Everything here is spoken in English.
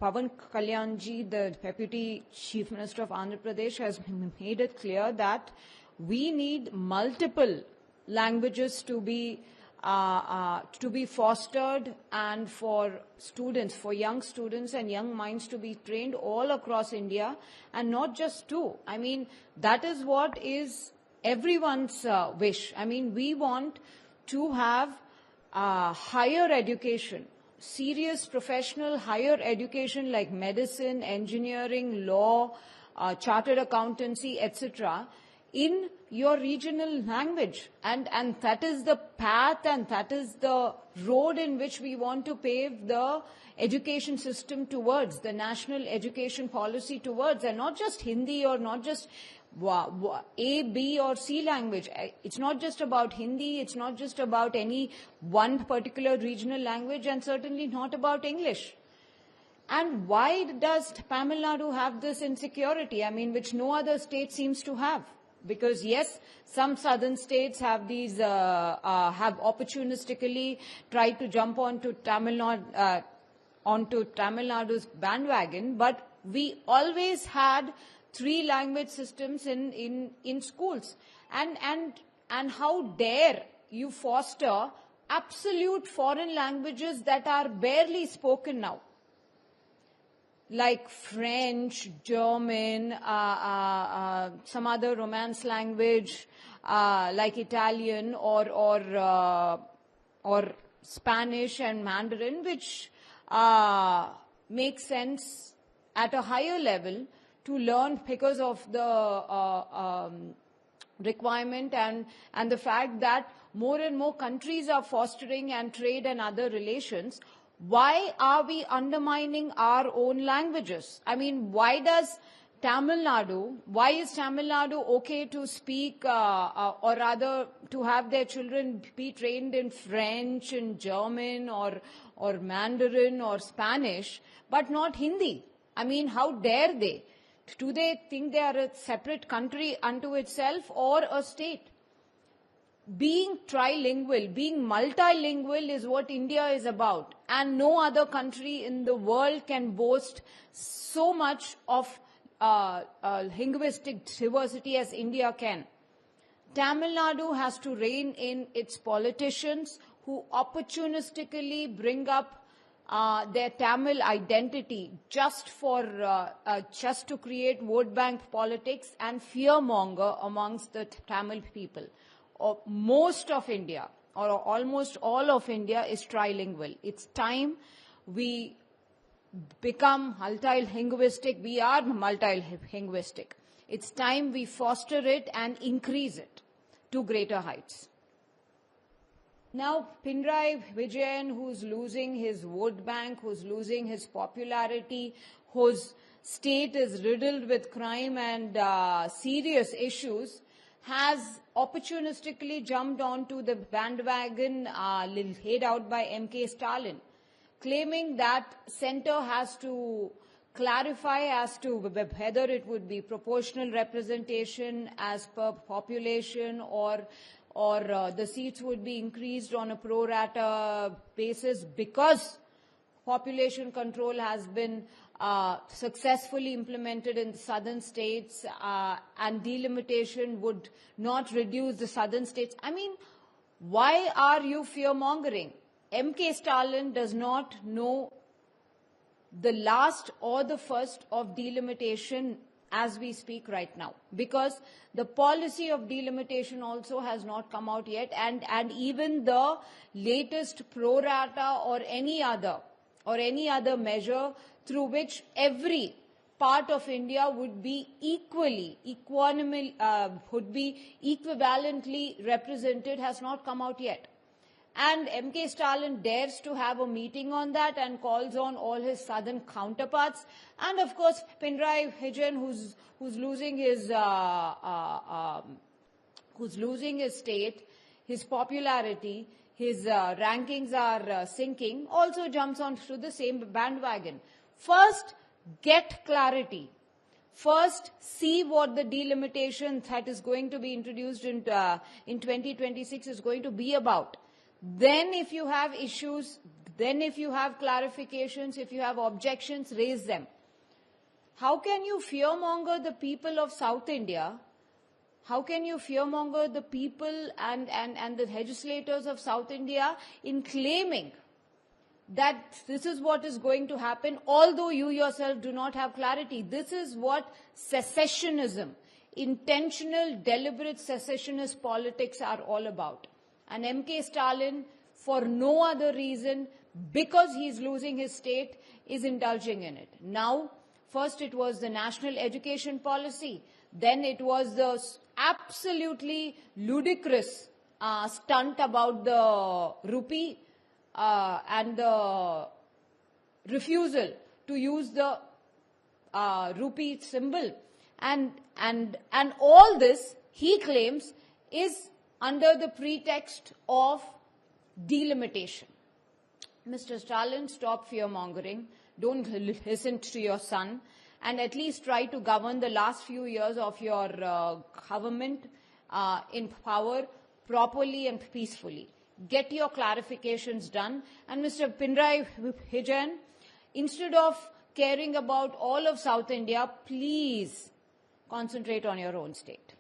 Pawan Kalyan ji, the Deputy Chief Minister of Andhra Pradesh, has made it clear that we need multiple languages to be fostered, and for students, for young students and young minds to be trained all across India, and not just two. I mean, that is what is everyone's wish. I mean, we want to have higher education, serious professional higher education like medicine, engineering, law, chartered accountancy, etc., in your regional language. And that is the path, and that is the road in which we want to pave the education system towards, the national education policy towards, and not just Hindi or not just A, B or C language. It's not just about Hindi, it's not just about any one particular regional language, and certainly not about English. And why does Tamil Nadu have this insecurity, I mean, which no other state seems to have? Because yes, some southern states have these, have opportunistically tried to jump onto Tamil Nadu's bandwagon, but we always had 3 language systems in schools. And how dare you foster absolute foreign languages that are barely spoken now, like French, German, some other Romance language, like Italian or Spanish and Mandarin, which makes sense at a higher level to learn because of the requirement and the fact that more and more countries are fostering and trade and other relations. Why are we undermining our own languages? I mean, why is Tamil Nadu okay to speak or rather to have their children be trained in French and German or Mandarin or Spanish, but not Hindi? I mean, how dare they? Do they think they are a separate country unto itself or a state? Being trilingual, being multilingual is what India is about, and no other country in the world can boast so much of linguistic diversity as India can. Tamil Nadu has to rein in its politicians who opportunistically bring up their Tamil identity just to create vote bank politics and fearmonger amongst the Tamil people. Most of India, or almost all of India, is trilingual. It's time we become multilinguistic. We are multilinguistic. It's time we foster it and increase it to greater heights. Now, Pinarayi Vijayan, who's losing his vote bank, who's losing his popularity, whose state is riddled with crime and serious issues, has opportunistically jumped onto the bandwagon laid out by M.K. Stalin, claiming that centre has to clarify as to whether it would be proportional representation as per population or the seats would be increased on a pro rata basis because population control has been successfully implemented in the southern states and delimitation would not reduce the southern states. I mean, why are you fear-mongering? M.K. Stalin does not know the last or the first of delimitation as we speak right now, because the policy of delimitation also has not come out yet, and even the latest pro rata or any other measure through which every part of India would be equivalently represented has not come out yet. And M.K. Stalin dares to have a meeting on that and calls on all his southern counterparts. And of course, Pinarayi Vijayan, who's losing his state, his popularity, his rankings are sinking, also jumps onto the same bandwagon. First, get clarity. First, see what the delimitation that is going to be introduced in 2026 is going to be about. Then if you have issues, then if you have clarifications, if you have objections, raise them. How can you fearmonger the people of South India? How can you fearmonger the people and the legislators of South India in claiming that this is what is going to happen, although you yourself do not have clarity? This is what secessionism, intentional, deliberate secessionist politics are all about. And M.K. Stalin, for no other reason, because he is losing his state, is indulging in it. Now, first it was the national education policy, then it was the absolutely ludicrous stunt about the rupee and the refusal to use the rupee symbol. And all this, he claims, is under the pretext of delimitation. Mr. Stalin, stop fear-mongering. Don't listen to your son. And at least try to govern the last few years of your government in power properly and peacefully. Get your clarifications done. And Mr. Pinarayi Vijayan, instead of caring about all of South India, please concentrate on your own state.